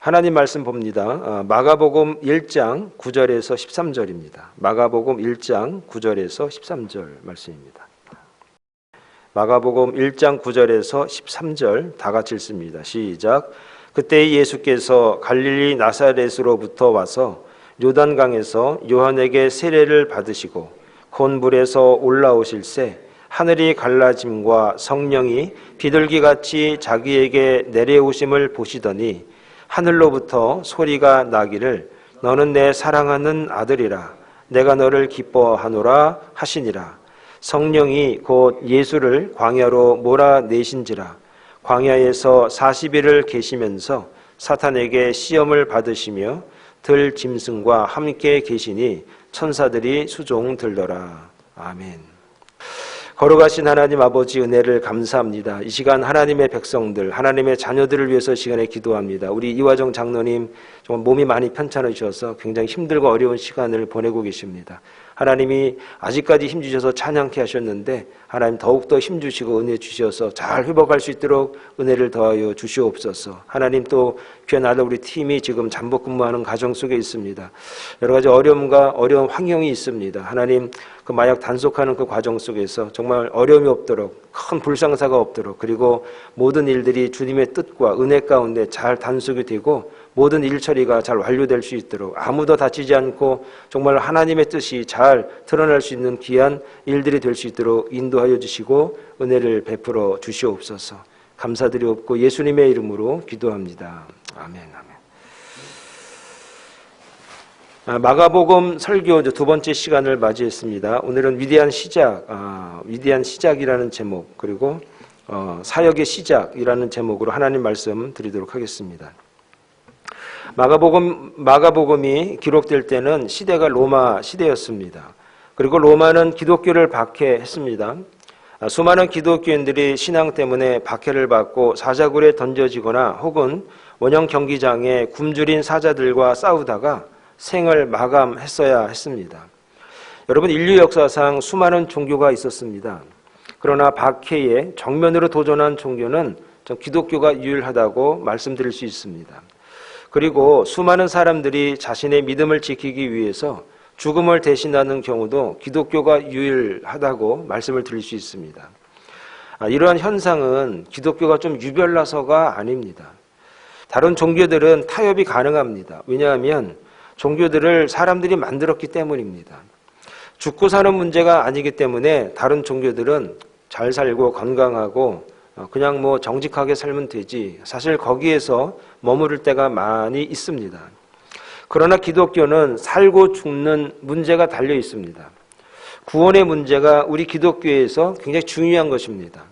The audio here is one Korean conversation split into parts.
하나님 말씀 봅니다. 마가복음 1장 9절에서 13절입니다. 마가복음 1장 9절에서 13절 말씀입니다. 마가복음 1장 9절에서 13절 다 같이 읽습니다. 시작. 그때 예수께서 갈릴리 나사렛으로부터 와서 요단강에서 요한에게 세례를 받으시고 곧 물에서 올라오실새 하늘이 갈라짐과 성령이 비둘기같이 자기에게 내려오심을 보시더니 하늘로부터 소리가 나기를 너는 내 사랑하는 아들이라 내가 너를 기뻐하노라 하시니라. 성령이 곧 예수를 광야로 몰아내신지라. 광야에서 40일을 계시면서 사탄에게 시험을 받으시며 들 짐승과 함께 계시니 천사들이 수종 들더라. 아멘. 걸어가신 하나님 아버지 은혜를 감사합니다. 이 시간 하나님의 백성들, 하나님의 자녀들을 위해서 시간에 기도합니다. 우리 이화정 장로님 정말 몸이 많이 편찮으셔서 굉장히 힘들고 어려운 시간을 보내고 계십니다. 하나님이 아직까지 힘주셔서 찬양케 하셨는데 하나님 더욱더 힘주시고 은혜 주셔서 잘 회복할 수 있도록 은혜를 더하여 주시옵소서. 하나님 또 귀한 아들 우리 팀이 지금 잠복 근무하는 가정 속에 있습니다. 여러 가지 어려움과 어려운 환경이 있습니다. 하나님 그 마약 단속하는 그 과정 속에서 정말 어려움이 없도록 큰 불상사가 없도록 그리고 모든 일들이 주님의 뜻과 은혜 가운데 잘 단속이 되고 모든 일 처리가 잘 완료될 수 있도록 아무도 다치지 않고 정말 하나님의 뜻이 잘 드러날 수 있는 귀한 일들이 될 수 있도록 인도하여 주시고 은혜를 베풀어 주시옵소서. 감사드리옵고 예수님의 이름으로 기도합니다. 아멘. 마가복음 설교 두 번째 시간을 맞이했습니다. 오늘은 위대한 시작이라는 제목 그리고 사역의 시작이라는 제목으로 하나님 말씀 드리도록 하겠습니다. 마가복음이 기록될 때는 시대가 로마 시대였습니다. 그리고 로마는 기독교를 박해했습니다. 수많은 기독교인들이 신앙 때문에 박해를 받고 사자굴에 던져지거나 혹은 원형 경기장에 굶주린 사자들과 싸우다가 생을 마감했어야 했습니다. 여러분, 인류 역사상 수많은 종교가 있었습니다. 그러나 박해에 정면으로 도전한 종교는 기독교가 유일하다고 말씀드릴 수 있습니다. 그리고 수많은 사람들이 자신의 믿음을 지키기 위해서 죽음을 대신하는 경우도 기독교가 유일하다고 말씀을 드릴 수 있습니다. 이러한 현상은 기독교가 좀 유별나서가 아닙니다. 다른 종교들은 타협이 가능합니다. 왜냐하면 종교들을 사람들이 만들었기 때문입니다. 죽고 사는 문제가 아니기 때문에 다른 종교들은 잘 살고 건강하고 그냥 정직하게 살면 되지 사실 거기에서 머무를 때가 많이 있습니다. 그러나 기독교는 살고 죽는 문제가 달려 있습니다. 구원의 문제가 우리 기독교에서 굉장히 중요한 것입니다.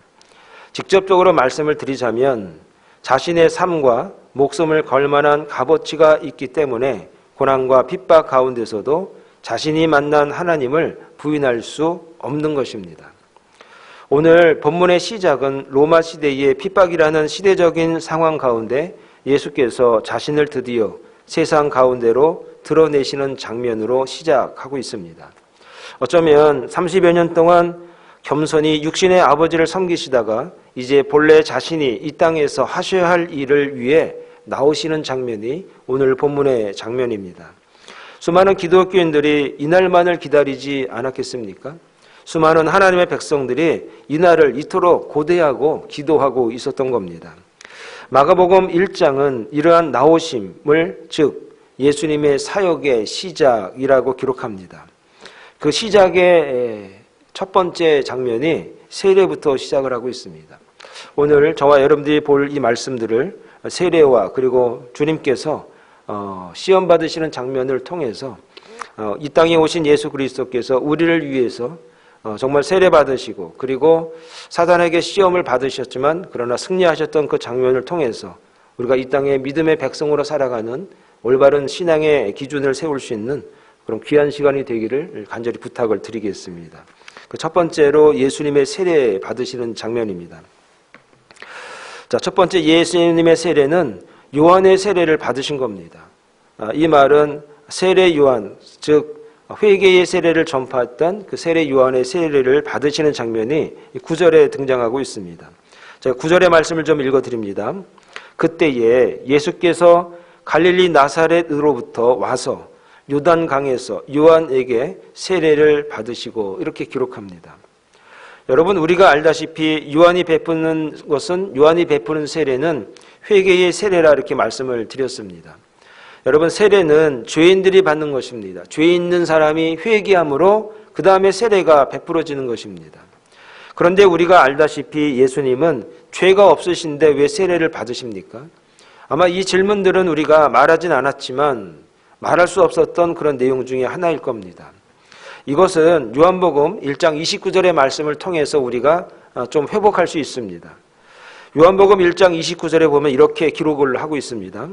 직접적으로 말씀을 드리자면 자신의 삶과 목숨을 걸 만한 값어치가 있기 때문에 고난과 핍박 가운데서도 자신이 만난 하나님을 부인할 수 없는 것입니다. 오늘 본문의 시작은 로마 시대의 핍박이라는 시대적인 상황 가운데 예수께서 자신을 드디어 세상 가운데로 드러내시는 장면으로 시작하고 있습니다. 어쩌면 30여 년 동안 겸손히 육신의 아버지를 섬기시다가 이제 본래 자신이 이 땅에서 하셔야 할 일을 위해 나오시는 장면이 오늘 본문의 장면입니다. 수많은 기독교인들이 이날만을 기다리지 않았겠습니까? 수많은 하나님의 백성들이 이날을 이토록 고대하고 기도하고 있었던 겁니다. 마가복음 1장은 이러한 나오심을 즉 예수님의 사역의 시작이라고 기록합니다. 그 시작의 첫 번째 장면이 세례부터 시작을 하고 있습니다. 오늘 저와 여러분들이 볼 이 말씀들을 세례와 그리고 주님께서 시험 받으시는 장면을 통해서 이 땅에 오신 예수 그리스도께서 우리를 위해서 정말 세례 받으시고 그리고 사단에게 시험을 받으셨지만 그러나 승리하셨던 그 장면을 통해서 우리가 이 땅에 믿음의 백성으로 살아가는 올바른 신앙의 기준을 세울 수 있는 그런 귀한 시간이 되기를 간절히 부탁을 드리겠습니다. 그 첫 번째로 예수님의 세례 받으시는 장면입니다. 자, 첫 번째 예수님의 세례는 요한의 세례를 받으신 겁니다. 이 말은 세례 요한, 즉 회개의 세례를 전파했던 그 세례 요한의 세례를 받으시는 장면이 9절에 등장하고 있습니다. 제가 9절의 말씀을 좀 읽어드립니다. 그때에 예수께서 갈릴리 나사렛으로부터 와서 요단강에서 요한에게 세례를 받으시고 이렇게 기록합니다. 여러분, 우리가 알다시피 요한이 베푸는 세례는 회개의 세례라 이렇게 말씀을 드렸습니다. 여러분, 세례는 죄인들이 받는 것입니다. 죄 있는 사람이 회개함으로 그 다음에 세례가 베풀어지는 것입니다. 그런데 우리가 알다시피 예수님은 죄가 없으신데 왜 세례를 받으십니까? 아마 이 질문들은 우리가 말하진 않았지만 말할 수 없었던 그런 내용 중에 하나일 겁니다. 이것은 요한복음 1장 29절의 말씀을 통해서 우리가 좀 회복할 수 있습니다. 요한복음 1장 29절에 보면 이렇게 기록을 하고 있습니다.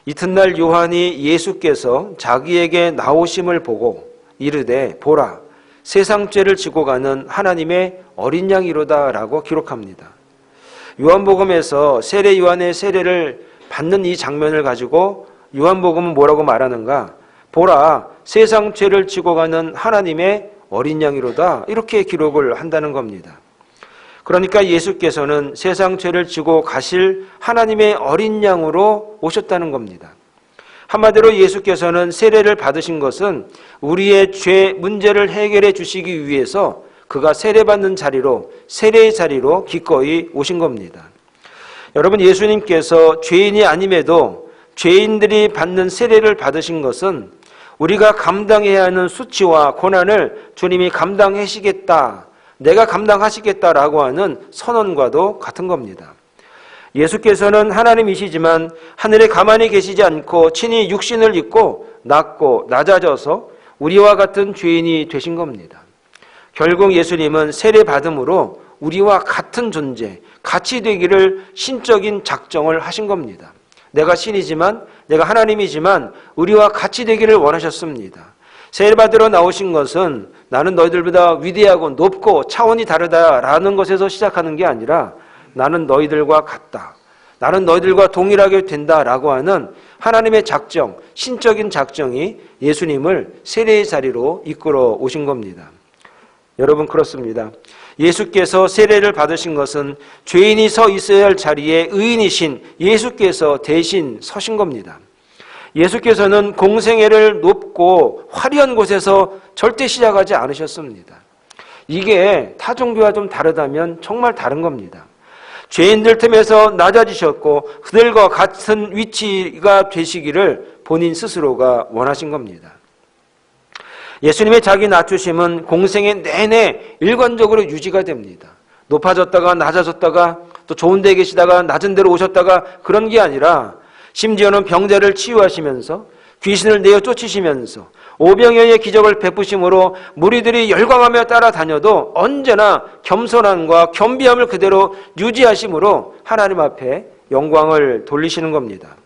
이튿날 요한이 예수께서 자기에게 나오심을 보고 이르되 보라 세상 죄를 지고 가는 하나님의 어린 양이로다 라고 기록합니다. 요한복음에서 세례 요한의 세례를 받는 이 장면을 가지고 요한복음은 뭐라고 말하는가? 보라 세상 죄를 지고 가는 하나님의 어린 양이로다 이렇게 기록을 한다는 겁니다. 그러니까 예수께서는 세상 죄를 지고 가실 하나님의 어린 양으로 오셨다는 겁니다. 한마디로 예수께서는 세례를 받으신 것은 우리의 죄 문제를 해결해 주시기 위해서 그가 세례받는 자리로 세례의 자리로 기꺼이 오신 겁니다. 여러분, 예수님께서 죄인이 아님에도 죄인들이 받는 세례를 받으신 것은 우리가 감당해야 하는 수치와 고난을 주님이 감당하시겠다, 내가 감당하시겠다라고 하는 선언과도 같은 겁니다. 예수께서는 하나님이시지만 하늘에 가만히 계시지 않고 친히 육신을 입고 낮고 낮아져서 우리와 같은 죄인이 되신 겁니다. 결국 예수님은 세례 받음으로 우리와 같은 존재, 같이 되기를 신적인 작정을 하신 겁니다. 내가 신이지만 내가 하나님이지만 우리와 같이 되기를 원하셨습니다. 세례받으러 나오신 것은 나는 너희들보다 위대하고 높고 차원이 다르다라는 것에서 시작하는 게 아니라 나는 너희들과 같다, 나는 너희들과 동일하게 된다라고 하는 하나님의 작정, 신적인 작정이 예수님을 세례의 자리로 이끌어 오신 겁니다. 여러분, 그렇습니다. 예수께서 세례를 받으신 것은 죄인이 서 있어야 할 자리에 의인이신 예수께서 대신 서신 겁니다. 예수께서는 공생애를 높고 화려한 곳에서 절대 시작하지 않으셨습니다. 이게 타 종교와 좀 다르다면 정말 다른 겁니다. 죄인들 틈에서 낮아지셨고 그들과 같은 위치가 되시기를 본인 스스로가 원하신 겁니다. 예수님의 자기 낮추심은 공생애 내내 일관적으로 유지가 됩니다. 높아졌다가 낮아졌다가 또 좋은 데 계시다가 낮은 데로 오셨다가 그런 게 아니라 심지어는 병자를 치유하시면서 귀신을 내어 쫓으시면서 오병이어의 기적을 베푸심으로 무리들이 열광하며 따라다녀도 언제나 겸손함과 겸비함을 그대로 유지하심으로 하나님 앞에 영광을 돌리시는 겁니다.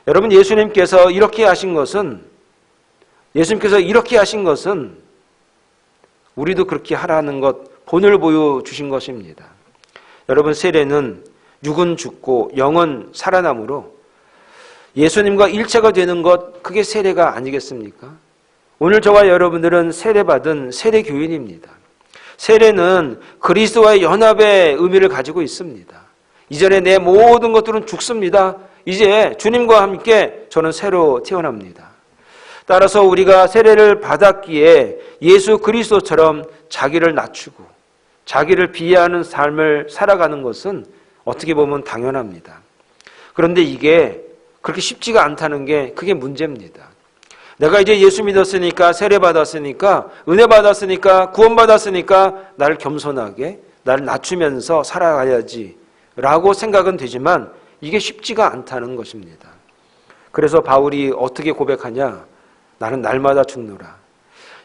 여러분, 예수님께서 이렇게 하신 것은 우리도 그렇게 하라는 것, 본을 보여주신 것입니다. 여러분, 세례는 육은 죽고 영은 살아남으로 예수님과 일체가 되는 것, 그게 세례가 아니겠습니까? 오늘 저와 여러분들은 세례받은 세례교인입니다. 세례는 그리스도와의 연합의 의미를 가지고 있습니다. 이전에 내 모든 것들은 죽습니다. 이제 주님과 함께 저는 새로 태어납니다. 따라서 우리가 세례를 받았기에 예수 그리스도처럼 자기를 낮추고 자기를 비하하는 삶을 살아가는 것은 어떻게 보면 당연합니다. 그런데 이게 그렇게 쉽지가 않다는 게 그게 문제입니다. 내가 이제 예수 믿었으니까, 세례 받았으니까, 은혜 받았으니까, 구원 받았으니까 나를 겸손하게, 나를 낮추면서 살아가야지 라고 생각은 되지만 이게 쉽지가 않다는 것입니다. 그래서 바울이 어떻게 고백하냐? 나는 날마다 죽노라.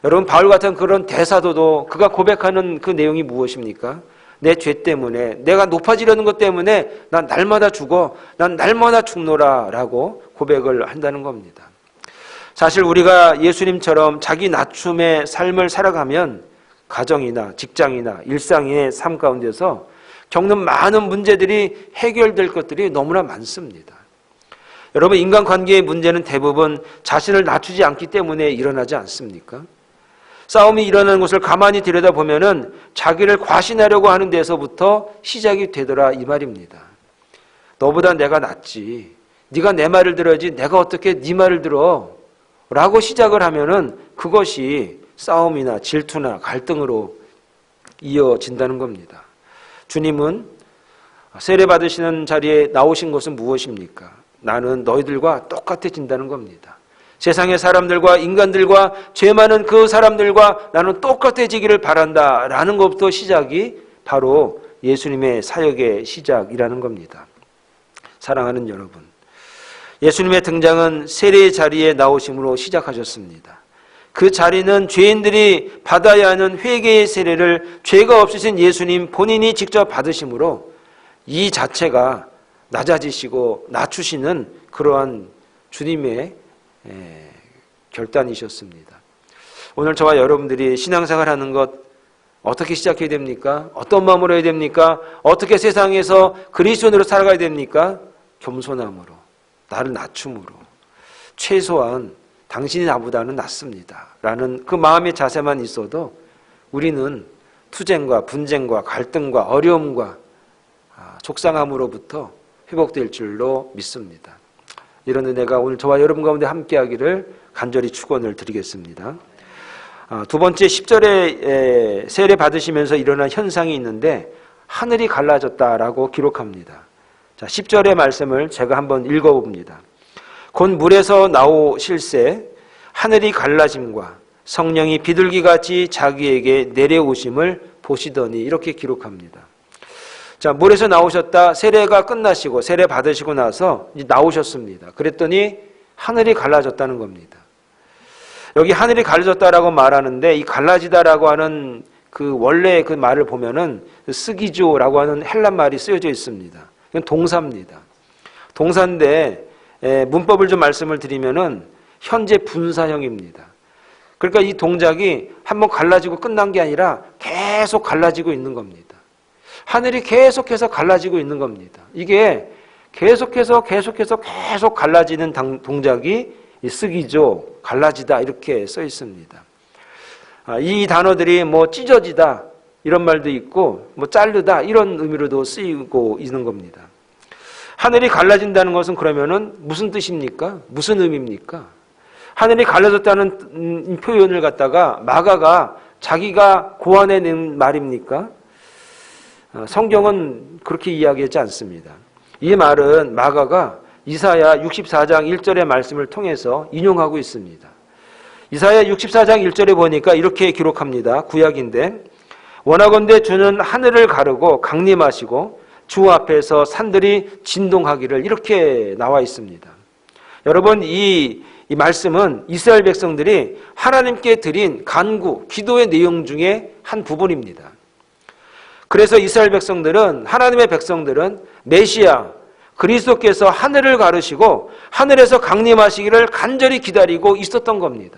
여러분, 바울 같은 그런 대사도도 그가 고백하는 그 내용이 무엇입니까? 내 죄 때문에, 내가 높아지려는 것 때문에 난 날마다 죽어, 난 날마다 죽노라 라고 고백을 한다는 겁니다. 사실 우리가 예수님처럼 자기 낮춤의 삶을 살아가면 가정이나 직장이나 일상의 삶 가운데서 겪는 많은 문제들이 해결될 것들이 너무나 많습니다. 여러분, 인간관계의 문제는 대부분 자신을 낮추지 않기 때문에 일어나지 않습니까? 싸움이 일어나는 것을 가만히 들여다보면 자기를 과신하려고 하는 데서부터 시작이 되더라 이 말입니다. 너보다 내가 낫지, 네가 내 말을 들어야지 내가 어떻게 네 말을 들어 라고 시작을 하면은 그것이 싸움이나 질투나 갈등으로 이어진다는 겁니다. 주님은 세례 받으시는 자리에 나오신 것은 무엇입니까? 나는 너희들과 똑같아진다는 겁니다. 세상의 사람들과 인간들과 죄 많은 그 사람들과 나는 똑같아지기를 바란다 라는 것부터 시작이 바로 예수님의 사역의 시작이라는 겁니다. 사랑하는 여러분, 예수님의 등장은 세례의 자리에 나오심으로 시작하셨습니다. 그 자리는 죄인들이 받아야 하는 회개의 세례를 죄가 없으신 예수님 본인이 직접 받으심으로 이 자체가 낮아지시고 낮추시는 그러한 주님의 결단이셨습니다. 오늘 저와 여러분들이 신앙생활하는 것 어떻게 시작해야 됩니까? 어떤 마음으로 해야 됩니까? 어떻게 세상에서 그리스도인으로 살아가야 됩니까? 겸손함으로, 나를 낮춤으로, 최소한 당신이 나보다는 낫습니다 라는 그 마음의 자세만 있어도 우리는 투쟁과 분쟁과 갈등과 어려움과 속상함으로부터 회복될 줄로 믿습니다. 이런 은혜가 오늘 저와 여러분 가운데 함께하기를 간절히 축원을 드리겠습니다. 두 번째 10절에 세례 받으시면서 일어난 현상이 있는데 하늘이 갈라졌다라고 기록합니다. 자, 10절의 말씀을 제가 한번 읽어봅니다. 곧 물에서 나오실새 하늘이 갈라짐과 성령이 비둘기같이 자기에게 내려오심을 보시더니 이렇게 기록합니다. 자, 물에서 나오셨다. 세례가 끝나시고 세례 받으시고 나서 이제 나오셨습니다. 그랬더니 하늘이 갈라졌다는 겁니다. 여기 하늘이 갈라졌다라고 말하는데 이 갈라지다라고 하는 그 원래 그 말을 보면은 스기조라고 하는 헬란 말이 쓰여져 있습니다. 이건 동사입니다. 동사인데 문법을 좀 말씀을 드리면은 현재 분사형입니다. 그러니까 이 동작이 한번 갈라지고 끝난 게 아니라 계속 갈라지고 있는 겁니다. 하늘이 계속해서 갈라지고 있는 겁니다. 이게 계속해서 계속 갈라지는 동작이 스기조, 갈라지다 이렇게 써 있습니다. 이 단어들이 뭐 찢어지다 이런 말도 있고 뭐 자르다 이런 의미로도 쓰이고 있는 겁니다. 하늘이 갈라진다는 것은 그러면은 무슨 뜻입니까? 무슨 의미입니까? 하늘이 갈라졌다는 표현을 갖다가 마가가 자기가 고안해낸 말입니까? 성경은 그렇게 이야기하지 않습니다. 이 말은 마가가 이사야 64장 1절의 말씀을 통해서 인용하고 있습니다. 이사야 64장 1절에 보니까 이렇게 기록합니다. 구약인데 원하건대 주는 하늘을 가르고 강림하시고 주 앞에서 산들이 진동하기를 이렇게 나와 있습니다. 여러분 이 말씀은 이스라엘 백성들이 하나님께 드린 간구, 기도의 내용 중에 한 부분입니다. 그래서 이스라엘 백성들은 하나님의 백성들은 메시아 그리스도께서 하늘을 가르시고 하늘에서 강림하시기를 간절히 기다리고 있었던 겁니다.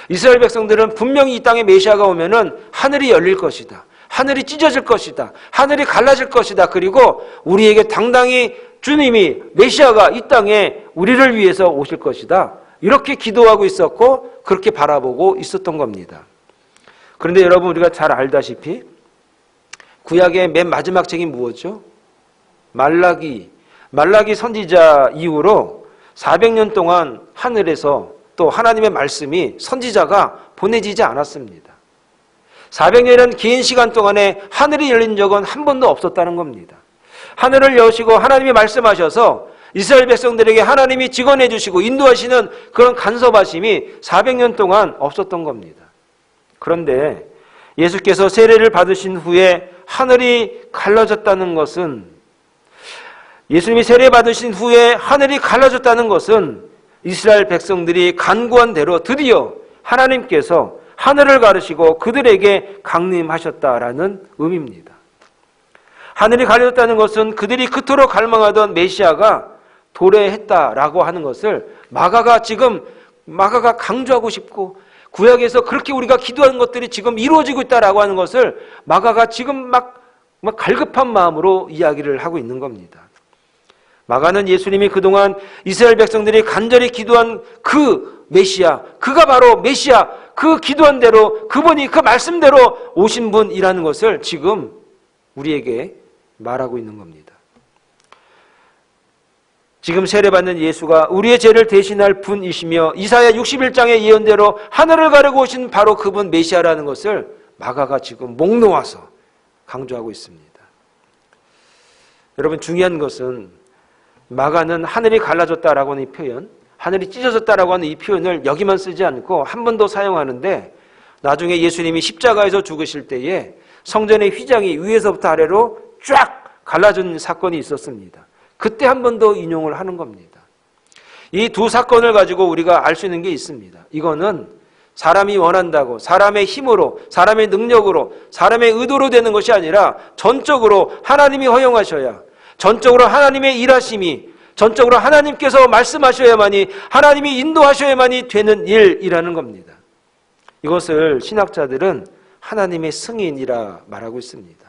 이스라엘 백성들은 분명히 이 땅에 메시아가 오면은 하늘이 열릴 것이다. 하늘이 찢어질 것이다. 하늘이 갈라질 것이다. 그리고 우리에게 당당히 주님이 메시아가 이 땅에 우리를 위해서 오실 것이다. 이렇게 기도하고 있었고 그렇게 바라보고 있었던 겁니다. 그런데 여러분 우리가 잘 알다시피 구약의 맨 마지막 책이 무엇이죠? 말라기 선지자 이후로 400년 동안 하늘에서 또 하나님의 말씀이 선지자가 보내지지 않았습니다. 400년이라는 긴 시간 동안에 하늘이 열린 적은 한 번도 없었다는 겁니다. 하늘을 여시고 하나님이 말씀하셔서 이스라엘 백성들에게 하나님이 직언해 주시고 인도하시는 그런 간섭하심이 400년 동안 없었던 겁니다. 그런데 예수께서 세례를 받으신 후에 하늘이 갈라졌다는 것은 예수님이 세례 받으신 후에 하늘이 갈라졌다는 것은 이스라엘 백성들이 간구한 대로 드디어 하나님께서 하늘을 가르시고 그들에게 강림하셨다라는 의미입니다. 하늘이 가려졌다는 것은 그들이 그토록 갈망하던 메시아가 도래했다라고 하는 것을 마가가 강조하고 싶고, 구약에서 그렇게 우리가 기도하는 것들이 지금 이루어지고 있다라고 하는 것을 마가가 지금 막 갈급한 마음으로 이야기를 하고 있는 겁니다. 마가는 예수님이 그동안 이스라엘 백성들이 간절히 기도한 그 메시아, 그가 바로 메시아, 그 기도한 대로 그분이 그 말씀대로 오신 분이라는 것을 지금 우리에게 말하고 있는 겁니다. 지금 세례받는 예수가 우리의 죄를 대신할 분이시며 이사야 61장의 예언대로 하늘을 가르고 오신 바로 그분 메시아라는 것을 마가가 지금 목 놓아서 강조하고 있습니다. 여러분, 중요한 것은 마가는 하늘이 갈라졌다라고 하는 이 표현, 하늘이 찢어졌다라고 하는 이 표현을 여기만 쓰지 않고 한 번 더 사용하는데, 나중에 예수님이 십자가에서 죽으실 때에 성전의 휘장이 위에서부터 아래로 쫙 갈라진 사건이 있었습니다. 그때 한 번 더 인용을 하는 겁니다. 이 두 사건을 가지고 우리가 알 수 있는 게 있습니다. 이거는 사람이 원한다고, 사람의 힘으로, 사람의 능력으로, 사람의 의도로 되는 것이 아니라 전적으로 하나님이 허용하셔야, 전적으로 하나님의 일하심이, 전적으로 하나님께서 말씀하셔야만이, 하나님이 인도하셔야만이 되는 일이라는 겁니다. 이것을 신학자들은 하나님의 승인이라 말하고 있습니다.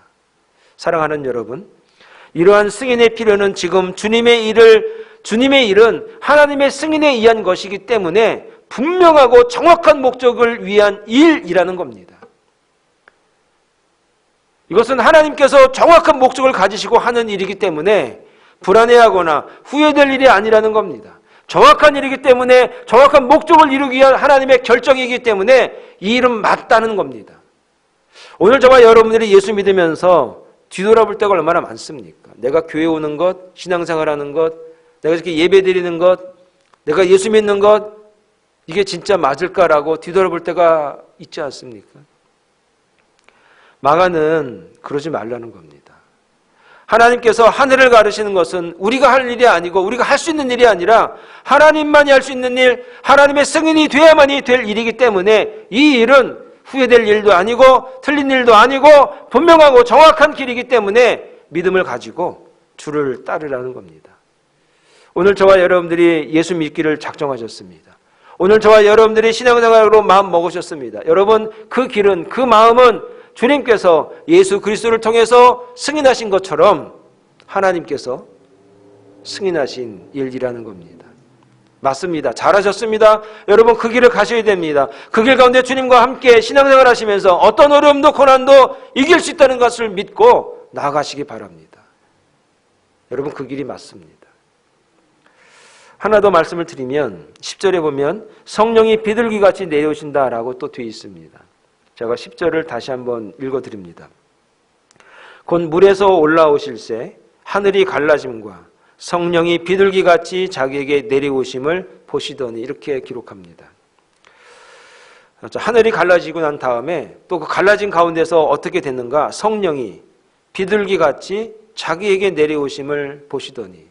사랑하는 여러분, 이러한 승인의 필요는 지금 주님의 일은 하나님의 승인에 의한 것이기 때문에 분명하고 정확한 목적을 위한 일이라는 겁니다. 이것은 하나님께서 정확한 목적을 가지시고 하는 일이기 때문에 불안해하거나 후회될 일이 아니라는 겁니다. 정확한 일이기 때문에, 정확한 목적을 이루기 위한 하나님의 결정이기 때문에 이 일은 맞다는 겁니다. 오늘 저와 여러분들이 예수 믿으면서 뒤돌아볼 때가 얼마나 많습니까? 내가 교회 오는 것, 신앙생활하는 것, 내가 이렇게 예배 드리는 것, 내가 예수 믿는 것, 이게 진짜 맞을까라고 뒤돌아볼 때가 있지 않습니까? 마가는 그러지 말라는 겁니다. 하나님께서 하늘을 가르시는 것은 우리가 할 일이 아니고 우리가 할 수 있는 일이 아니라 하나님만이 할 수 있는 일, 하나님의 승인이 돼야만이 될 일이기 때문에 이 일은 후회될 일도 아니고 틀린 일도 아니고 분명하고 정확한 길이기 때문에 믿음을 가지고 주를 따르라는 겁니다. 오늘 저와 여러분들이 예수 믿기를 작정하셨습니다. 오늘 저와 여러분들이 신앙생활로 마음 먹으셨습니다. 여러분, 그 길은, 그 마음은 주님께서 예수 그리스도를 통해서 승인하신 것처럼 하나님께서 승인하신 일이라는 겁니다. 맞습니다. 잘하셨습니다. 여러분, 그 길을 가셔야 됩니다. 그 길 가운데 주님과 함께 신앙생활 하시면서 어떤 어려움도 고난도 이길 수 있다는 것을 믿고 나아가시기 바랍니다. 여러분, 그 길이 맞습니다. 하나 더 말씀을 드리면 10절에 보면 성령이 비둘기같이 내려오신다라고 또 되어 있습니다. 제가 10절을 다시 한번 읽어드립니다. 곧 물에서 올라오실새 하늘이 갈라짐과 성령이 비둘기같이 자기에게 내려오심을 보시더니, 이렇게 기록합니다. 하늘이 갈라지고 난 다음에 또 그 갈라진 가운데서 어떻게 됐는가? 성령이 비둘기같이 자기에게 내려오심을 보시더니,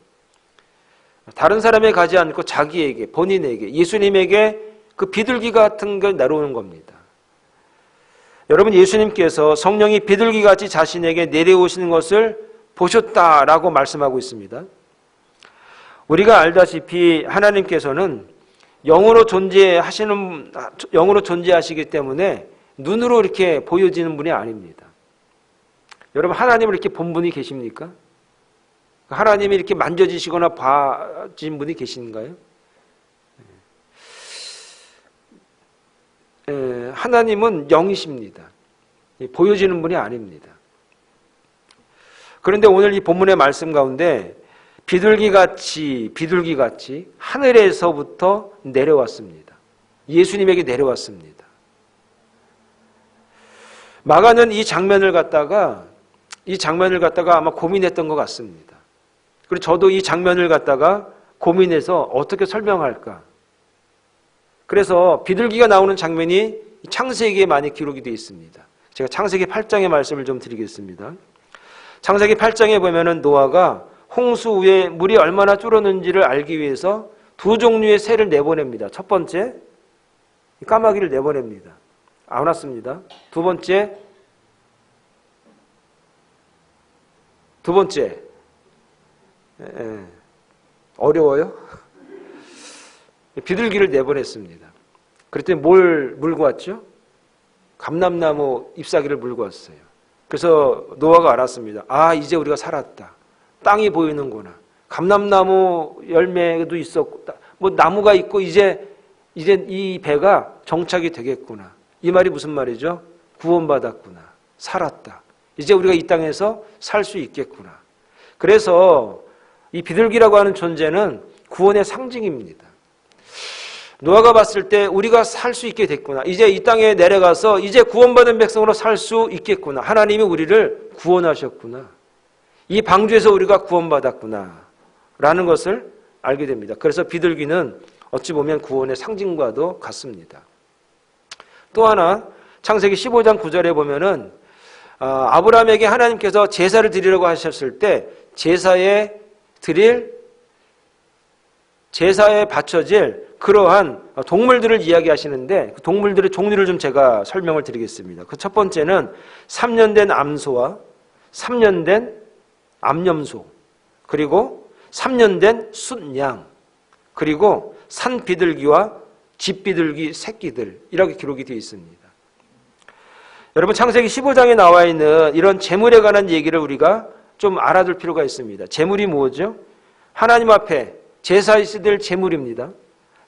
다른 사람에 가지 않고 자기에게, 본인에게, 예수님에게 그 비둘기 같은 걸 내려오는 겁니다. 여러분, 예수님께서 성령이 비둘기같이 자신에게 내려오시는 것을 보셨다라고 말씀하고 있습니다. 우리가 알다시피 하나님께서는 영으로 존재하시기 때문에 눈으로 이렇게 보여지는 분이 아닙니다. 여러분, 하나님을 이렇게 본 분이 계십니까? 하나님이 이렇게 만져지시거나 봐진 분이 계신가요? 하나님은 영이십니다. 보여지는 분이 아닙니다. 그런데 오늘 이 본문의 말씀 가운데 비둘기같이 하늘에서부터 내려왔습니다. 예수님에게 내려왔습니다. 마가는 이 장면을 갖다가 아마 고민했던 것 같습니다. 그리고 저도 이 장면을 갖다가 고민해서 어떻게 설명할까. 그래서 비둘기가 나오는 장면이 창세기에 많이 기록이 되어 있습니다. 제가 창세기 8장의 말씀을 좀 드리겠습니다. 창세기 8장에 보면은 노아가 홍수 후에 물이 얼마나 줄었는지를 알기 위해서 두 종류의 새를 내보냅니다. 첫 번째, 까마귀를 내보냅니다. 안 왔습니다. 두 번째. 어려워요? 비둘기를 내보냈습니다. 그랬더니 뭘 물고 왔죠? 감람나무 잎사귀를 물고 왔어요. 그래서 노아가 알았습니다. 아, 이제 우리가 살았다. 땅이 보이는구나. 감람나무 열매도 있었고, 뭐 나무가 있고, 이제 이 배가 정착이 되겠구나. 이 말이 무슨 말이죠? 구원받았구나. 살았다. 이제 우리가 이 땅에서 살 수 있겠구나. 그래서 이 비둘기라고 하는 존재는 구원의 상징입니다. 노아가 봤을 때 우리가 살 수 있게 됐구나. 이제 이 땅에 내려가서 이제 구원받은 백성으로 살 수 있겠구나. 하나님이 우리를 구원하셨구나. 이 방주에서 우리가 구원받았구나. 라는 것을 알게 됩니다. 그래서 비둘기는 어찌 보면 구원의 상징과도 같습니다. 또 하나 창세기 15장 9절에 보면은 아브라함에게 하나님께서 제사를 드리려고 하셨을 때 제사에 바쳐질 그러한 동물들을 이야기하시는데 그 동물들의 종류를 좀 제가 설명을 드리겠습니다. 그 첫 번째는 3년 된 암소와 3년 된 암염소, 그리고 3년 된 숫양, 그리고 산비둘기와 집비둘기 새끼들, 이렇게 기록이 되어 있습니다. 여러분, 창세기 15장에 나와 있는 이런 재물에 관한 얘기를 우리가 좀 알아둘 필요가 있습니다. 재물이 뭐죠? 하나님 앞에 제사에 쓰일 재물입니다.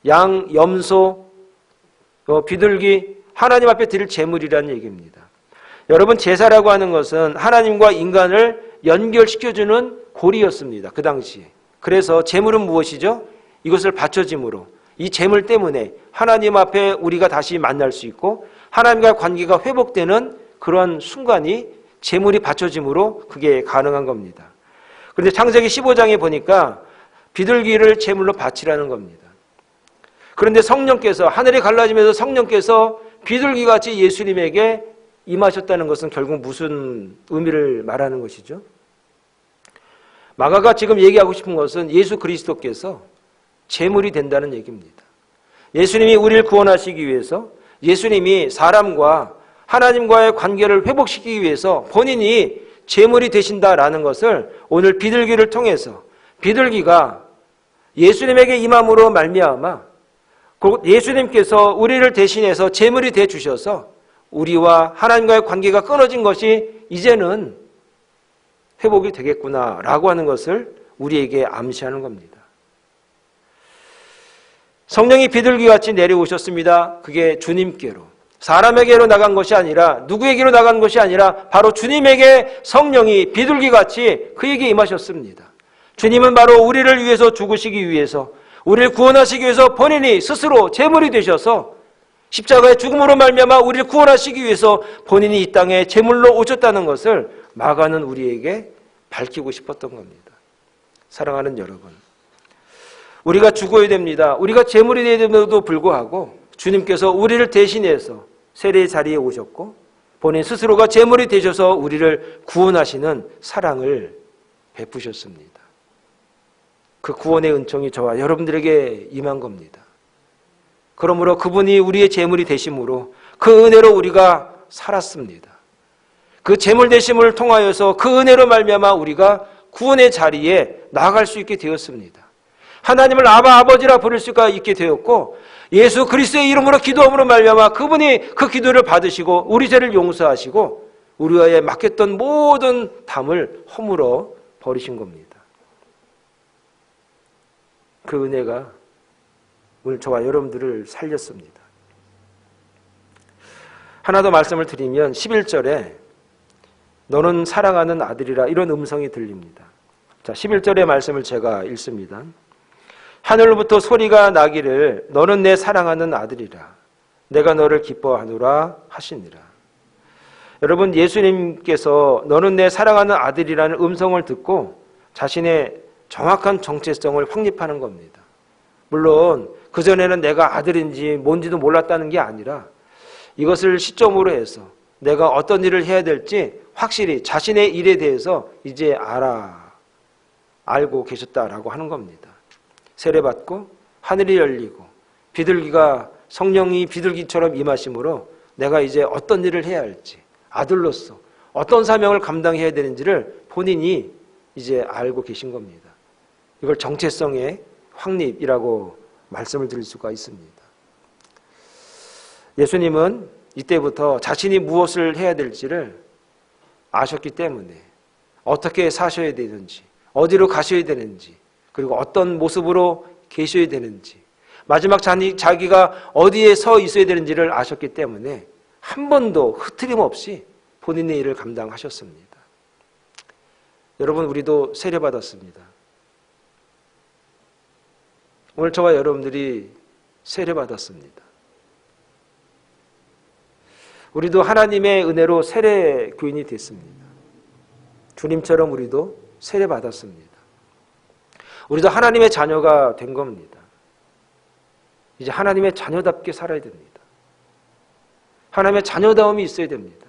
양, 염소, 비둘기, 하나님 앞에 드릴 재물이라는 얘기입니다. 여러분, 제사라고 하는 것은 하나님과 인간을 연결시켜주는 고리였습니다. 그 당시에. 그래서 재물은 무엇이죠? 이것을 바쳐짐으로 이 재물 때문에 하나님 앞에 우리가 다시 만날 수 있고 하나님과 관계가 회복되는 그런 순간이 재물이 바쳐짐으로 그게 가능한 겁니다. 그런데 창세기 15장에 보니까 비둘기를 제물로 바치라는 겁니다. 그런데 성령께서, 하늘이 갈라지면서 성령께서 비둘기같이 예수님에게 임하셨다는 것은 결국 무슨 의미를 말하는 것이죠? 마가가 지금 얘기하고 싶은 것은 예수 그리스도께서 제물이 된다는 얘기입니다. 예수님이 우리를 구원하시기 위해서, 예수님이 사람과 하나님과의 관계를 회복시키기 위해서 본인이 제물이 되신다라는 것을 오늘 비둘기를 통해서, 비둘기가 예수님에게 임함으로 말미암아 예수님께서 우리를 대신해서 제물이 돼 주셔서 우리와 하나님과의 관계가 끊어진 것이 이제는 회복이 되겠구나라고 하는 것을 우리에게 암시하는 겁니다. 성령이 비둘기같이 내려오셨습니다. 그게 주님께로, 사람에게로 나간 것이 아니라, 누구에게로 나간 것이 아니라 바로 주님에게 성령이 비둘기같이 그에게 임하셨습니다. 주님은 바로 우리를 위해서 죽으시기 위해서, 우리를 구원하시기 위해서 본인이 스스로 제물이 되셔서 십자가의 죽음으로 말미암아 우리를 구원하시기 위해서 본인이 이 땅에 제물로 오셨다는 것을 마가는 우리에게 밝히고 싶었던 겁니다. 사랑하는 여러분, 우리가 죽어야 됩니다. 우리가 제물이 되는데도 불구하고 주님께서 우리를 대신해서 세례의 자리에 오셨고 본인 스스로가 제물이 되셔서 우리를 구원하시는 사랑을 베푸셨습니다. 그 구원의 은총이 저와 여러분들에게 임한 겁니다. 그러므로 그분이 우리의 제물이 되심으로 그 은혜로 우리가 살았습니다. 그 제물 되심을 통하여서 그 은혜로 말미암아 우리가 구원의 자리에 나아갈 수 있게 되었습니다. 하나님을 아버지라 부를 수가 있게 되었고 예수 그리스도의 이름으로 기도함으로 말미암아 그분이 그 기도를 받으시고 우리 죄를 용서하시고 우리와의 막혔던 모든 담을 허물어 버리신 겁니다. 그 은혜가 오늘 저와 여러분들을 살렸습니다. 하나 더 말씀을 드리면 11절에 너는 사랑하는 아들이라 이런 음성이 들립니다. 자, 11절의 말씀을 제가 읽습니다. 하늘로부터 소리가 나기를 너는 내 사랑하는 아들이라 내가 너를 기뻐하노라 하시니라. 여러분, 예수님께서 너는 내 사랑하는 아들이라는 음성을 듣고 자신의 정확한 정체성을 확립하는 겁니다. 물론 그전에는 내가 아들인지 뭔지도 몰랐다는 게 아니라 이것을 시점으로 해서 내가 어떤 일을 해야 될지 확실히 자신의 일에 대해서 이제 알고 계셨다라고 하는 겁니다. 세례받고 하늘이 열리고 비둘기가 성령이 비둘기처럼 임하심으로 내가 이제 어떤 일을 해야 할지, 아들로서 어떤 사명을 감당해야 되는지를 본인이 이제 알고 계신 겁니다. 이걸 정체성의 확립이라고 말씀을 드릴 수가 있습니다. 예수님은 이때부터 자신이 무엇을 해야 될지를 아셨기 때문에 어떻게 사셔야 되는지, 어디로 가셔야 되는지, 그리고 어떤 모습으로 계셔야 되는지, 마지막 자기가 어디에 서 있어야 되는지를 아셨기 때문에 한 번도 흐트림 없이 본인의 일을 감당하셨습니다. 여러분, 우리도 세례받았습니다. 오늘 저와 여러분들이 세례받았습니다. 우리도 하나님의 은혜로 세례 교인이 됐습니다. 주님처럼 우리도 세례받았습니다. 우리도 하나님의 자녀가 된 겁니다. 이제 하나님의 자녀답게 살아야 됩니다. 하나님의 자녀다움이 있어야 됩니다.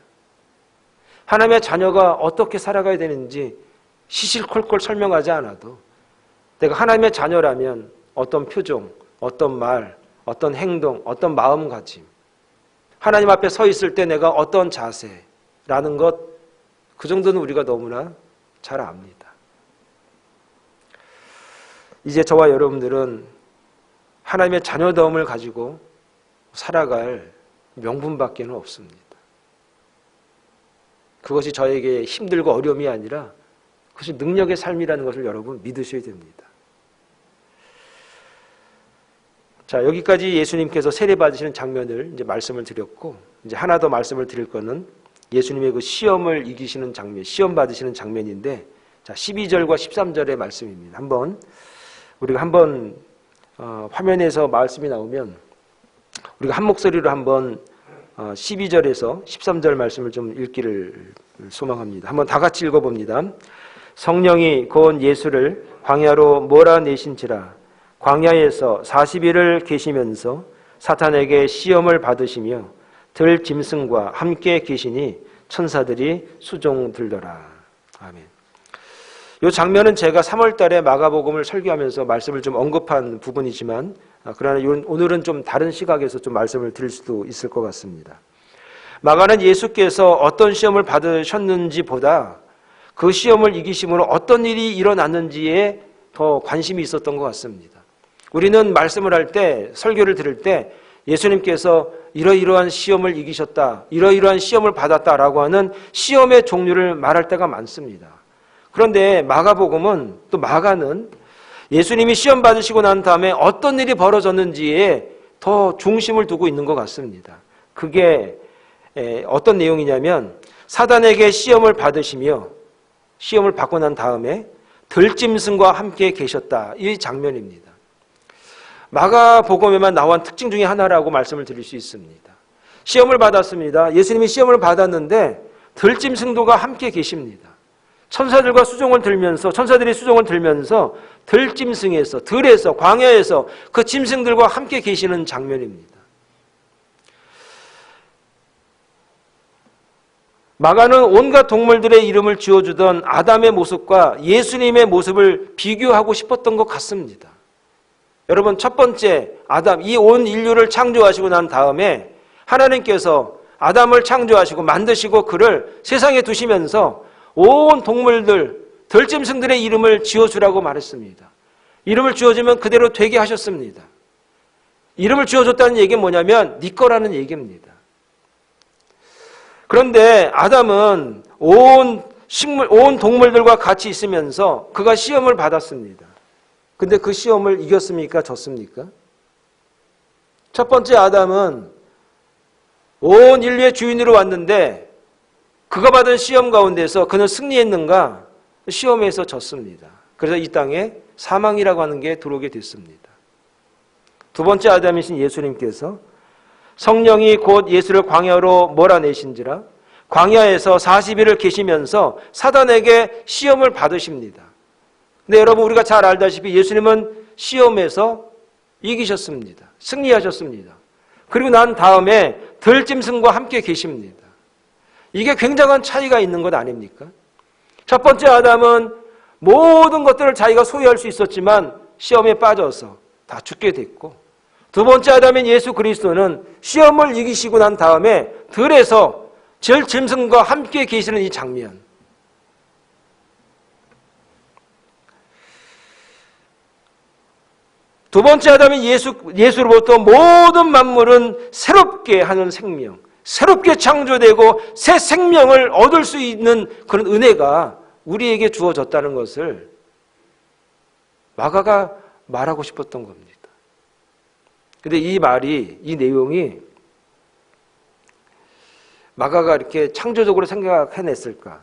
하나님의 자녀가 어떻게 살아가야 되는지 시실콜콜 설명하지 않아도 내가 하나님의 자녀라면 어떤 표정, 어떤 말, 어떤 행동, 어떤 마음가짐, 하나님 앞에 서 있을 때 내가 어떤 자세라는 것, 그 정도는 우리가 너무나 잘 압니다. 이제 저와 여러분들은 하나님의 자녀다움을 가지고 살아갈 명분밖에는 없습니다. 그것이 저에게 힘들고 어려움이 아니라 그것이 능력의 삶이라는 것을 여러분 믿으셔야 됩니다. 자, 여기까지 예수님께서 세례 받으시는 장면을 이제 말씀을 드렸고, 이제 하나 더 말씀을 드릴 거는 예수님의 그 시험을 이기시는 장면, 시험 받으시는 장면인데, 자, 12절과 13절의 말씀입니다. 우리가 한번 화면에서 말씀이 나오면 우리가 한 목소리로 한번 12절에서 13절 말씀을 좀 읽기를 소망합니다. 한번 다 같이 읽어봅니다. 성령이 곧 예수를 광야로 몰아내신지라 광야에서 40일을 계시면서 사탄에게 시험을 받으시며 들 짐승과 함께 계시니 천사들이 수종들더라. 아멘. 이 장면은 제가 3월 달에 마가복음을 설교하면서 말씀을 좀 언급한 부분이지만 그러나 오늘은 좀 다른 시각에서 좀 말씀을 드릴 수도 있을 것 같습니다. 마가는 예수께서 어떤 시험을 받으셨는지보다 그 시험을 이기심으로 어떤 일이 일어났는지에 더 관심이 있었던 것 같습니다. 우리는 말씀을 할 때, 설교를 들을 때 예수님께서 이러이러한 시험을 이기셨다, 이러이러한 시험을 받았다라고 하는 시험의 종류를 말할 때가 많습니다. 그런데 마가복음은, 또 마가는 예수님이 시험 받으시고 난 다음에 어떤 일이 벌어졌는지에 더 중심을 두고 있는 것 같습니다. 그게 어떤 내용이냐면 사단에게 시험을 받으시며 시험을 받고 난 다음에 들짐승과 함께 계셨다, 이 장면입니다. 마가복음에만 나온 특징 중에 하나라고 말씀을 드릴 수 있습니다. 시험을 받았습니다. 예수님이 시험을 받았는데 들짐승도가 함께 계십니다. 천사들이 수종을 들면서 들짐승에서, 들에서, 광야에서 그 짐승들과 함께 계시는 장면입니다. 마가는 온갖 동물들의 이름을 지어주던 아담의 모습과 예수님의 모습을 비교하고 싶었던 것 같습니다. 여러분, 첫 번째 아담, 이 온 인류를 창조하시고 난 다음에 하나님께서 아담을 창조하시고 만드시고 그를 세상에 두시면서 온 동물들, 들짐승들의 이름을 지어주라고 말했습니다. 이름을 지어주면 그대로 되게 하셨습니다. 이름을 지어줬다는 얘기는 뭐냐면 네 거라는 얘기입니다. 그런데 아담은 온 동물들과 같이 있으면서 그가 시험을 받았습니다. 근데 그 시험을 이겼습니까? 졌습니까? 첫 번째 아담은 온 인류의 주인으로 왔는데 그가 받은 시험 가운데서 그는 승리했는가? 시험에서 졌습니다. 그래서 이 땅에 사망이라고 하는 게 들어오게 됐습니다. 두 번째 아담이신 예수님께서 성령이 곧 예수를 광야로 몰아내신지라 광야에서 40일을 계시면서 사단에게 시험을 받으십니다. 근데 여러분, 우리가 잘 알다시피 예수님은 시험에서 이기셨습니다. 승리하셨습니다. 그리고 난 다음에 들짐승과 함께 계십니다. 이게 굉장한 차이가 있는 것 아닙니까? 첫 번째 아담은 모든 것들을 자기가 소유할 수 있었지만 시험에 빠져서 다 죽게 됐고, 두 번째 아담인 예수 그리스도는 시험을 이기시고 난 다음에 들에서 제일 짐승과 함께 계시는 이 장면. 두 번째 아담인 예수로부터 모든 만물은 새롭게 하는 생명, 새롭게 창조되고 새 생명을 얻을 수 있는 그런 은혜가 우리에게 주어졌다는 것을 마가가 말하고 싶었던 겁니다. 근데 이 말이, 이 내용이 마가가 이렇게 창조적으로 생각해냈을까?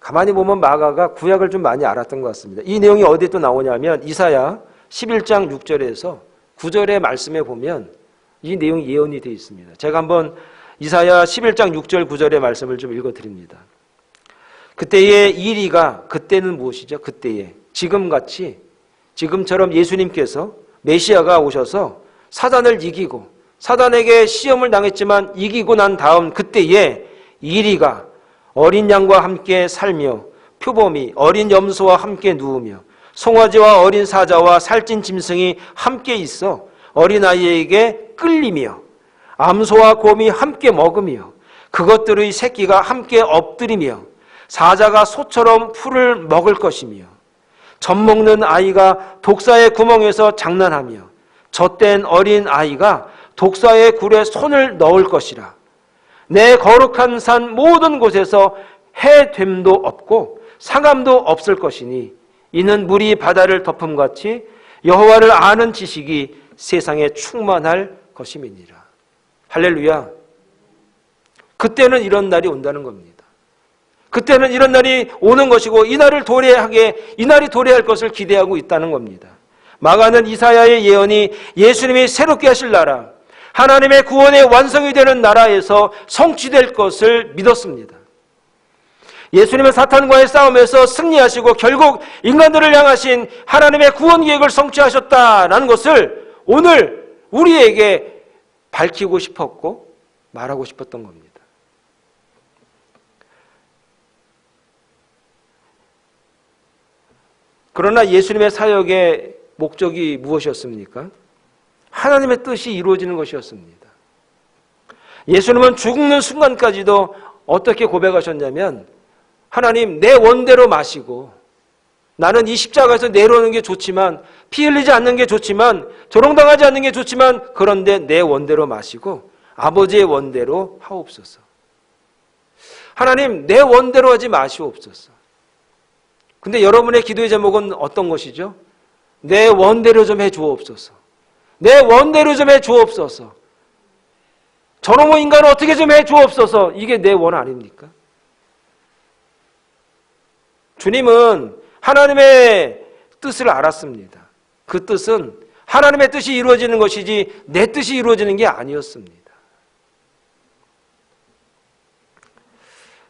가만히 보면 마가가 구약을 좀 많이 알았던 것 같습니다. 이 내용이 어디에 또 나오냐면 이사야 11장 6절에서 9절의 말씀에 보면 이 내용이 예언이 되어 있습니다. 제가 한번 이사야 11장 6절 9절의 말씀을 좀 읽어드립니다. 그때의 이리가, 그때는 무엇이죠? 그때에 지금같이, 지금처럼 예수님께서 메시아가 오셔서 사단을 이기고 사단에게 시험을 당했지만 이기고 난 다음 그때에 이리가 어린 양과 함께 살며 표범이 어린 염소와 함께 누우며 송아지와 어린 사자와 살찐 짐승이 함께 있어 어린아이에게 끌리며 암소와 곰이 함께 먹으며 그것들의 새끼가 함께 엎드리며 사자가 소처럼 풀을 먹을 것이며 젖 먹는 아이가 독사의 구멍에서 장난하며 젖된 어린 아이가 독사의 굴에 손을 넣을 것이라. 내 거룩한 산 모든 곳에서 해됨도 없고 상함도 없을 것이니 이는 물이 바다를 덮음같이 여호와를 아는 지식이 세상에 충만할 것임이니라. 할렐루야. 그때는 이런 날이 온다는 겁니다. 그때는 이런 날이 오는 것이고 이 날이 도래할 것을 기대하고 있다는 겁니다. 마가는 이사야의 예언이 예수님이 새롭게 하실 나라, 하나님의 구원의 완성이 되는 나라에서 성취될 것을 믿었습니다. 예수님은 사탄과의 싸움에서 승리하시고 결국 인간들을 향하신 하나님의 구원 계획을 성취하셨다라는 것을 오늘 우리에게 밝히고 싶었고 말하고 싶었던 겁니다. 그러나 예수님의 사역의 목적이 무엇이었습니까? 하나님의 뜻이 이루어지는 것이었습니다. 예수님은 죽는 순간까지도 어떻게 고백하셨냐면 하나님 내 원대로 마시고 나는 이 십자가에서 내려오는 게 좋지만 피 흘리지 않는 게 좋지만 조롱당하지 않는 게 좋지만 그런데 내 원대로 마시고 아버지의 원대로 하옵소서. 하나님 내 원대로 하지 마시옵소서. 근데 여러분의 기도의 제목은 어떤 것이죠? 내 원대로 좀 해주옵소서. 내 원대로 좀 해주옵소서. 저놈의 인간을 어떻게 좀 해주옵소서. 이게 내 원 아닙니까? 주님은 하나님의 뜻을 알았습니다. 그 뜻은 하나님의 뜻이 이루어지는 것이지 내 뜻이 이루어지는 게 아니었습니다.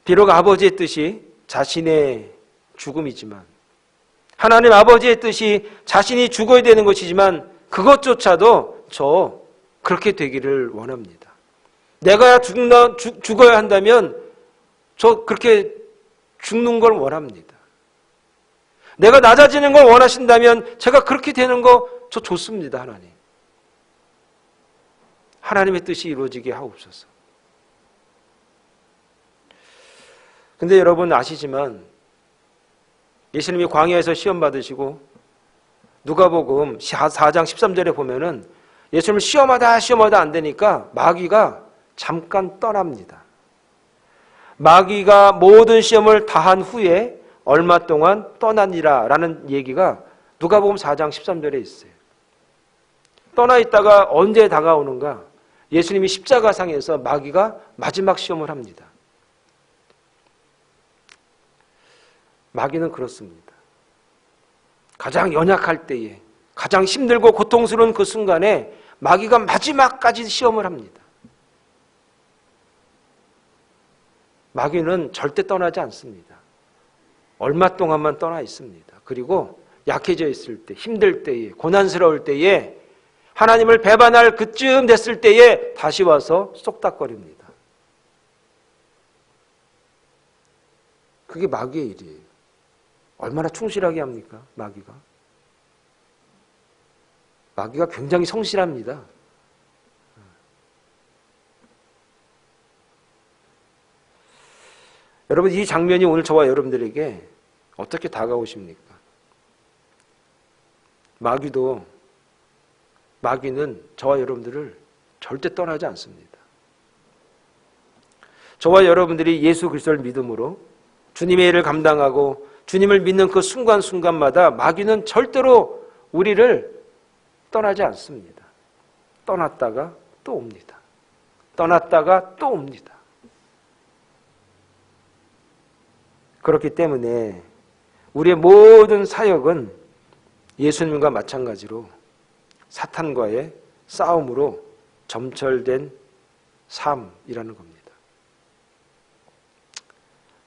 비록 아버지의 뜻이 자신의 죽음이지만 하나님 아버지의 뜻이 자신이 죽어야 되는 것이지만 그것조차도 저 그렇게 되기를 원합니다. 내가 죽어야 한다면 저 그렇게 죽는 걸 원합니다. 내가 낮아지는 걸 원하신다면 제가 그렇게 되는 거 저 좋습니다. 하나님. 하나님의 뜻이 이루어지게 하옵소서. 근데 여러분 아시지만 예수님이 광야에서 시험 받으시고 누가복음 4장 13절에 보면은 예수님을 시험하다 안 되니까 마귀가 잠깐 떠납니다. 마귀가 모든 시험을 다한 후에 얼마 동안 떠나니라 라는 얘기가 누가복음 4장 13절에 있어요. 떠나 있다가 언제 다가오는가? 예수님이 십자가상에서 마귀가 마지막 시험을 합니다. 마귀는 그렇습니다. 가장 연약할 때에 가장 힘들고 고통스러운 그 순간에 마귀가 마지막까지 시험을 합니다. 마귀는 절대 떠나지 않습니다. 얼마 동안만 떠나 있습니다. 그리고 약해져 있을 때, 힘들 때에, 고난스러울 때에 하나님을 배반할 그쯤 됐을 때에 다시 와서 쏙닥거립니다. 그게 마귀의 일이에요. 얼마나 충실하게 합니까? 마귀가. 마귀가 굉장히 성실합니다. 여러분, 이 장면이 오늘 저와 여러분들에게 어떻게 다가오십니까? 마귀는 저와 여러분들을 절대 떠나지 않습니다. 저와 여러분들이 예수 그리스도를 믿음으로 주님의 일을 감당하고 주님을 믿는 그 순간순간마다 마귀는 절대로 우리를 떠나지 않습니다. 떠났다가 또 옵니다. 떠났다가 또 옵니다. 그렇기 때문에 우리의 모든 사역은 예수님과 마찬가지로 사탄과의 싸움으로 점철된 삶이라는 겁니다.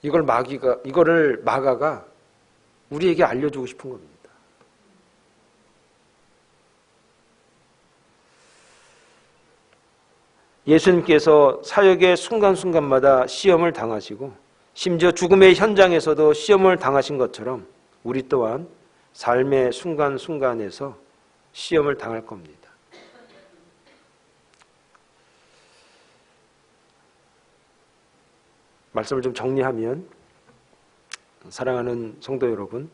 이거를 마가가 우리에게 알려주고 싶은 겁니다. 예수님께서 사역의 순간순간마다 시험을 당하시고 심지어 죽음의 현장에서도 시험을 당하신 것처럼 우리 또한 삶의 순간순간에서 시험을 당할 겁니다. 말씀을 좀 정리하면, 사랑하는 성도 여러분,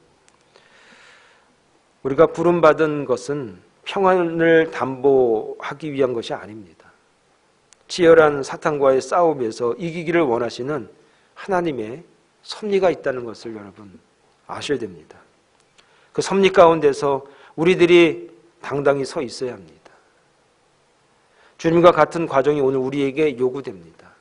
우리가 부름받은 것은 평안을 담보하기 위한 것이 아닙니다. 치열한 사탄과의 싸움에서 이기기를 원하시는 하나님의 섭리가 있다는 것을 여러분 아셔야 됩니다. 그 섭리 가운데서 우리들이 당당히 서 있어야 합니다. 주님과 같은 과정이 오늘 우리에게 요구됩니다.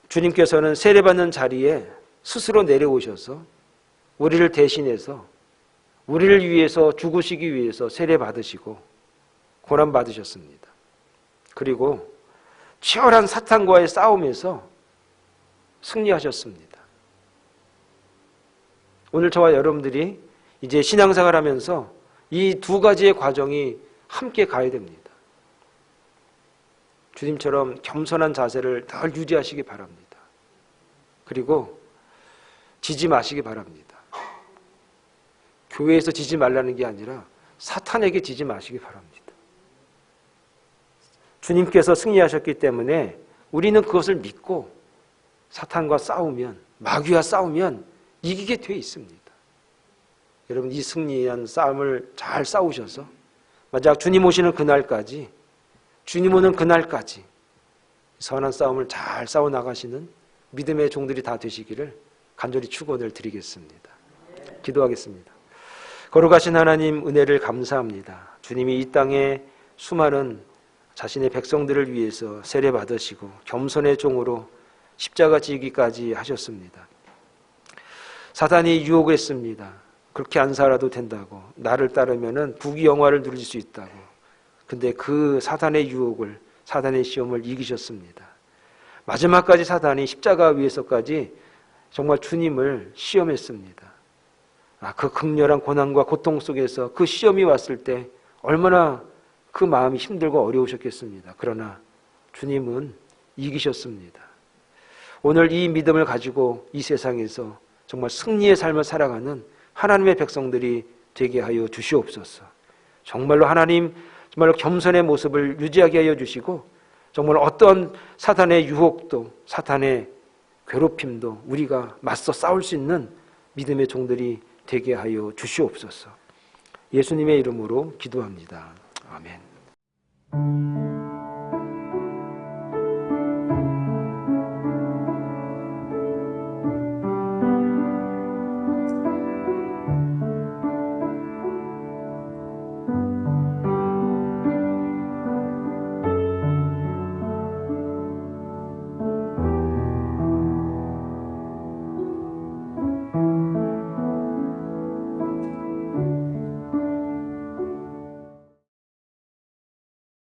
주님께서는 세례받는 자리에 스스로 내려오셔서 우리를 대신해서 우리를 위해서 죽으시기 위해서 세례받으시고 고난받으셨습니다. 그리고 치열한 사탄과의 싸움에서 승리하셨습니다. 오늘 저와 여러분들이 이제 신앙생활 하면서 이 두 가지의 과정이 함께 가야 됩니다. 주님처럼 겸손한 자세를 늘 유지하시기 바랍니다. 그리고 지지 마시기 바랍니다. 교회에서 지지 말라는 게 아니라 사탄에게 지지 마시기 바랍니다. 주님께서 승리하셨기 때문에 우리는 그것을 믿고 사탄과 싸우면, 마귀와 싸우면 이기게 되어 있습니다. 여러분, 이 승리한 싸움을 잘 싸우셔서 만약 주님 오시는 그날까지, 주님 오는 그날까지 선한 싸움을 잘 싸워 나가시는 믿음의 종들이 다 되시기를 간절히 축원을 드리겠습니다. 기도하겠습니다. 거룩하신 하나님, 은혜를 감사합니다. 주님이 이 땅에 수많은 자신의 백성들을 위해서 세례받으시고 겸손의 종으로 십자가 지기까지 하셨습니다. 사탄이 유혹했습니다. 그렇게 안 살아도 된다고, 나를 따르면은 부귀영화를 누릴 수 있다고. 근데 그 사탄의 유혹을, 사탄의 시험을 이기셨습니다. 마지막까지 사탄이 십자가 위에서까지 정말 주님을 시험했습니다. 그 극렬한 고난과 고통 속에서 그 시험이 왔을 때 얼마나 그 마음이 힘들고 어려우셨겠습니다. 그러나 주님은 이기셨습니다. 오늘 이 믿음을 가지고 이 세상에서 정말 승리의 삶을 살아가는 하나님의 백성들이 되게 하여 주시옵소서. 정말로 하나님, 정말로 겸손의 모습을 유지하게 하여 주시고, 정말 어떤 사탄의 유혹도, 사탄의 괴롭힘도 우리가 맞서 싸울 수 있는 믿음의 종들이 되게 하여 주시옵소서. 예수님의 이름으로 기도합니다. 아멘.